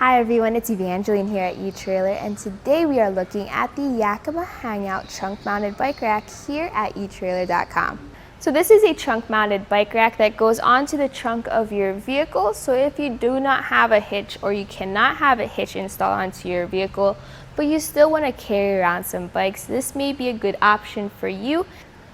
Hi everyone, it's Evangeline here at etrailer, and today we are looking at the Yakima HangOut trunk mounted bike rack here at etrailer.com. So this is a trunk mounted bike rack that goes onto the trunk of your vehicle. So if you do not have a hitch or you cannot have a hitch installed onto your vehicle, but you still want to carry around some bikes, this may be a good option for you.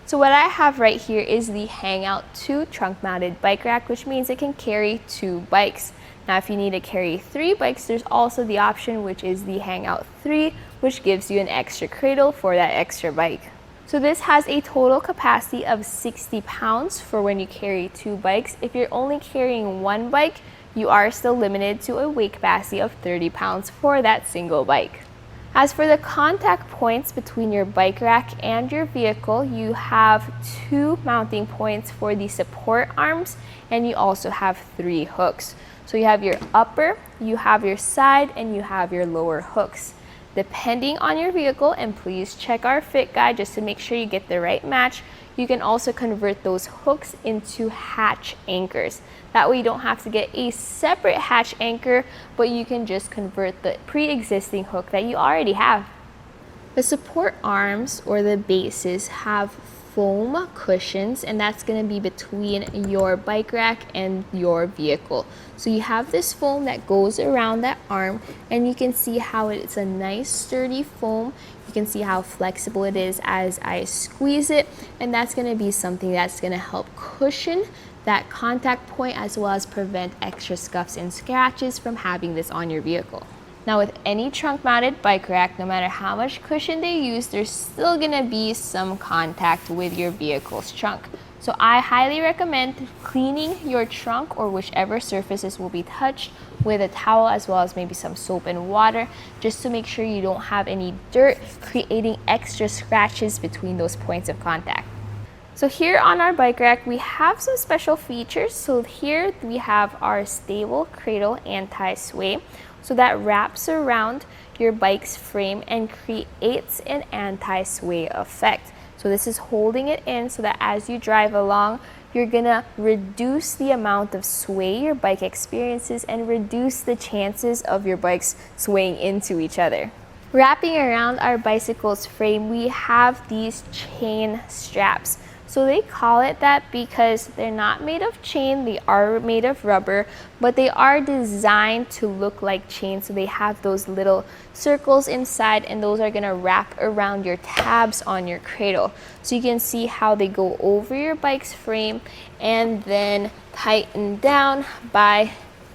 So what I have right here is the HangOut 2 trunk mounted bike rack, which means it can carry 2 bikes. Now if you need to carry 3 bikes, there's also the option which is the HangOut 3, which gives you an extra cradle for that extra bike. So this has a total capacity of 60 pounds for when you carry 2 bikes. If you're only carrying 1 bike, you are still limited to a weight capacity of 30 pounds for that single bike. As for the contact points between your bike rack and your vehicle, you have 2 mounting points for the support arms, and you also have 3 hooks. So you have your upper, you have your side, and you have your lower hooks. Depending on your vehicle, and please check our fit guide just to make sure you get the right match, you can also convert those hooks into hatch anchors. That way you don't have to get a separate hatch anchor, but you can just convert the pre-existing hook that you already have. The support arms or the bases have foam cushions, and that's going to be between your bike rack and your vehicle. So you have this foam that goes around that arm, and you can see how it's a nice sturdy foam. You can see how flexible it is as I squeeze it, and that's going to be something that's going to help cushion that contact point as well as prevent extra scuffs and scratches from having this on your vehicle. Now with any trunk mounted bike rack, no matter how much cushion they use, there's still gonna be some contact with your vehicle's trunk. So I highly recommend cleaning your trunk or whichever surfaces will be touched with a towel as well as maybe some soap and water, just to make sure you don't have any dirt creating extra scratches between those points of contact. So here on our bike rack, we have some special features. So here we have our stable cradle anti-sway. So that wraps around your bike's frame and creates an anti-sway effect. So this is holding it in so that as you drive along, you're gonna reduce the amount of sway your bike experiences and reduce the chances of your bikes swaying into each other. Wrapping around our bicycle's frame, we have these chain straps. So they call it that because they're not made of chain, they are made of rubber, but they are designed to look like chain. So they have those little circles inside, and those are gonna wrap around your tabs on your cradle. So you can see how they go over your bike's frame and then tighten down by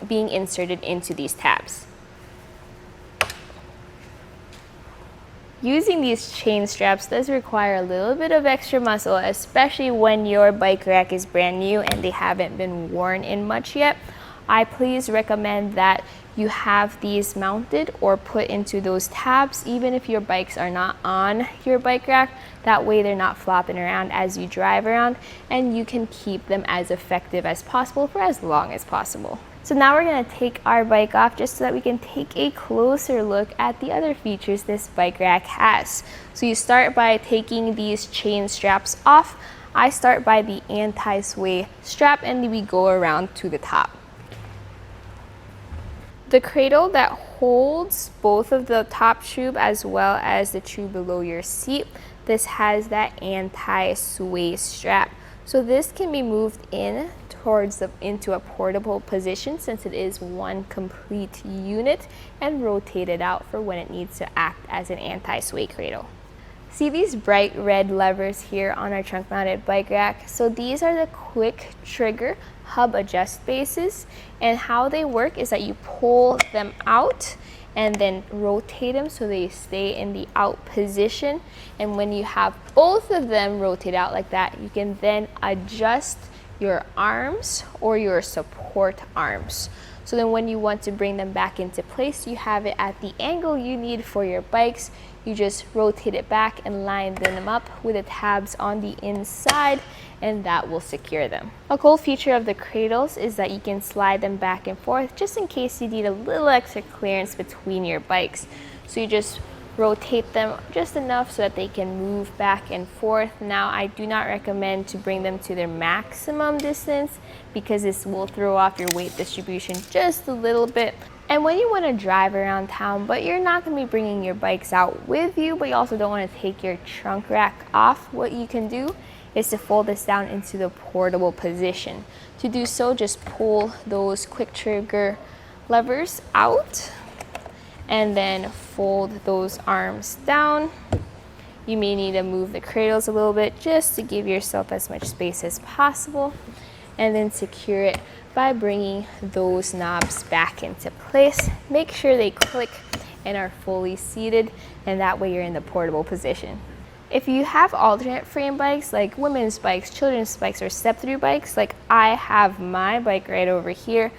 being inserted into these tabs. Using these chain straps does require a little bit of extra muscle, especially when your bike rack is brand new and they haven't been worn in much yet. I please recommend that you have these mounted or put into those tabs even if your bikes are not on your bike rack. That way they're not flopping around as you drive around, and you can keep them as effective as possible for as long as possible. So now we're going to take our bike off just so that we can take a closer look at the other features this bike rack has. So you start by taking these chain straps off. I start by the anti-sway strap, and then we go around to the top. The cradle that holds both of the top tube as well as the tube below your seat, this has that anti-sway strap. So this can be moved into a portable position since it is one complete unit, and rotated out for when it needs to act as an anti-sway cradle. See these bright red levers here on our trunk mounted bike rack? So these are the quick trigger hub adjust bases, and how they work is that you pull them out and then rotate them so they stay in the out position. And when you have both of them rotate out like that, you can then adjust your arms or your support arms. So then when you want to bring them back into place, you have it at the angle you need for your bikes. You just rotate it back and line them up with the tabs on the inside, and that will secure them. A cool feature of the cradles is that you can slide them back and forth just in case you need a little extra clearance between your bikes. So you just rotate them just enough so that they can move back and forth. Now, I do not recommend to bring them to their maximum distance because this will throw off your weight distribution just a little bit. And when you want to drive around town, but you're not going to be bringing your bikes out with you, but you also don't want to take your trunk rack off, what you can do is to fold this down into the portable position. To do so, just pull those quick trigger levers out and then fold those arms down. You may need to move the cradles a little bit just to give yourself as much space as possible, and then secure it by bringing those knobs back into place. Make sure they click and are fully seated, and that way you're in the portable position. If you have alternate frame bikes like women's bikes, children's bikes, or step-through bikes, like I have my bike right over here,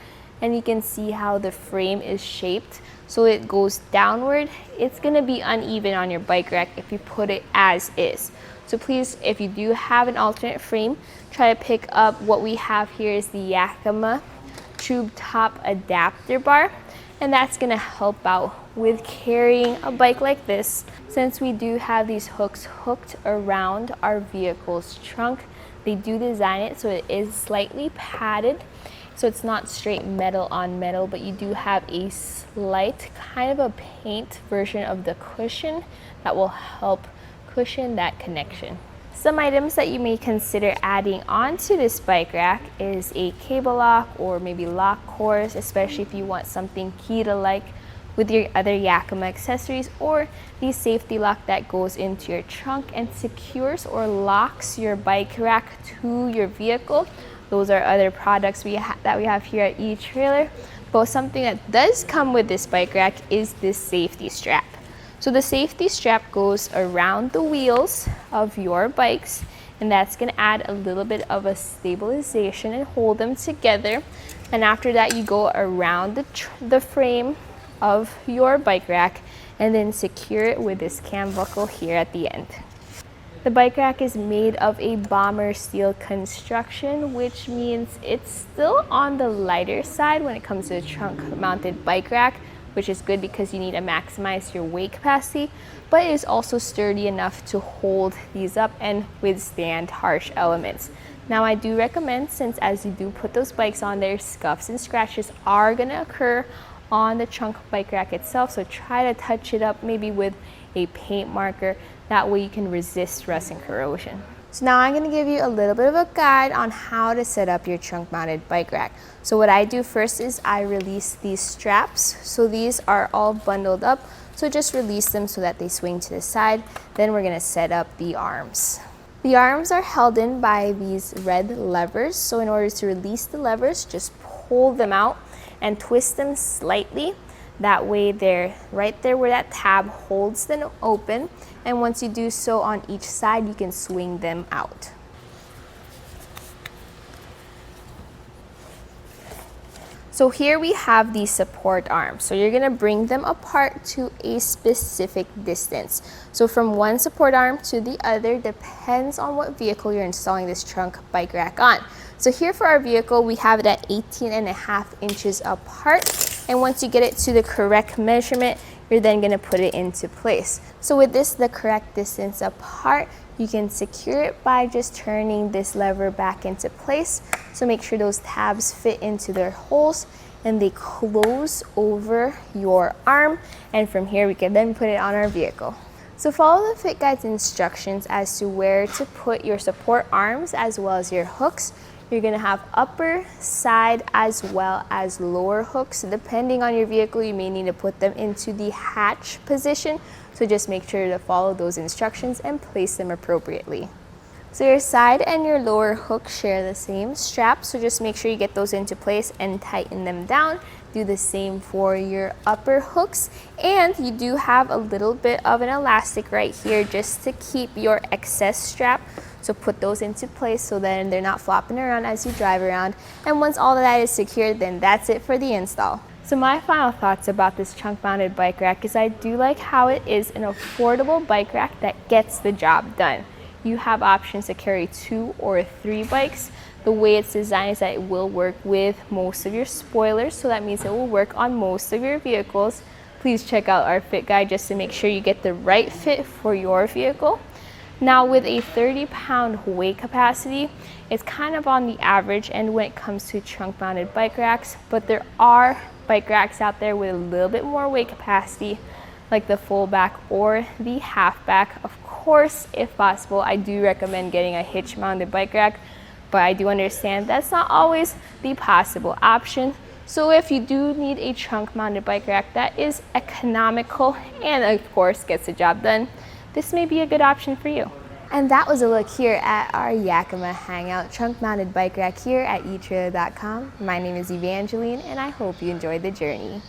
and you can see how the frame is shaped so it goes downward, it's going to be uneven on your bike rack if you put it as is. So please, if you do have an alternate frame, try to pick up what we have here is the Yakima Tube Top Adapter Bar, and that's going to help out with carrying a bike like this. Since we do have these hooks hooked around our vehicle's trunk, they do design it so it is slightly padded, so it's not straight metal on metal, but you do have a slight kind of a paint version of the cushion that will help cushion that connection. Some items that you may consider adding onto this bike rack is a cable lock or maybe lock cores, especially if you want something key-to-like with your other Yakima accessories, or the safety lock that goes into your trunk and secures or locks your bike rack to your vehicle. Those are other products that we have here at eTrailer. But something that does come with this bike rack is this safety strap. So the safety strap goes around the wheels of your bikes, and that's going to add a little bit of a stabilization and hold them together. And after that, you go around the frame of your bike rack and then secure it with this cam buckle here at the end. The bike rack is made of a bomber steel construction, which means it's still on the lighter side when it comes to a trunk mounted bike rack, which is good because you need to maximize your weight capacity, but it is also sturdy enough to hold these up and withstand harsh elements. Now I do recommend, since as you do put those bikes on there, scuffs and scratches are going to occur on the trunk bike rack itself, so try to touch it up maybe with a paint marker. That way you can resist rust and corrosion. So now I'm going to give you a little bit of a guide on how to set up your trunk mounted bike rack. So what I do first is I release these straps. So these are all bundled up, so just release them so that they swing to the side. Then we're going to set up the arms. The arms are held in by these red levers. So in order to release the levers, just pull them out and twist them slightly. That way they're right there where that tab holds them open. And once you do so on each side, you can swing them out. So here we have the support arms. So you're going to bring them apart to a specific distance. So from one support arm to the other depends on what vehicle you're installing this trunk bike rack on. So here for our vehicle, we have it at 18.5 inches apart. And once you get it to the correct measurement, you're then going to put it into place. So with this, the correct distance apart, you can secure it by just turning this lever back into place. So make sure those tabs fit into their holes and they close over your arm. And from here, we can then put it on our vehicle. So follow the Fit Guide's instructions as to where to put your support arms as well as your hooks. You're going to have upper, side, as well as lower hooks. So depending on your vehicle, you may need to put them into the hatch position. So just make sure to follow those instructions and place them appropriately. So your side and your lower hooks share the same strap. So just make sure you get those into place and tighten them down. Do the same for your upper hooks. And you do have a little bit of an elastic right here just to keep your excess strap. So put those into place so then they're not flopping around as you drive around. And once all of that is secured, then that's it for the install. So my final thoughts about this trunk mounted bike rack is I do like how it is an affordable bike rack that gets the job done. You have options to carry 2 or 3 bikes. The way it's designed is that it will work with most of your spoilers, so that means it will work on most of your vehicles. Please check out our fit guide just to make sure you get the right fit for your vehicle. Now with a 30-pound weight capacity, it's kind of on the average end when it comes to trunk mounted bike racks, but there are bike racks out there with a little bit more weight capacity, like the full back or the half back. Of course, if possible, I do recommend getting a hitch mounted bike rack, but I do understand that's not always the possible option. So if you do need a trunk mounted bike rack that is economical and of course gets the job done, this may be a good option for you. And that was a look here at our Yakima HangOut trunk mounted bike rack here at etrailer.com. My name is Evangeline and I hope you enjoyed the journey.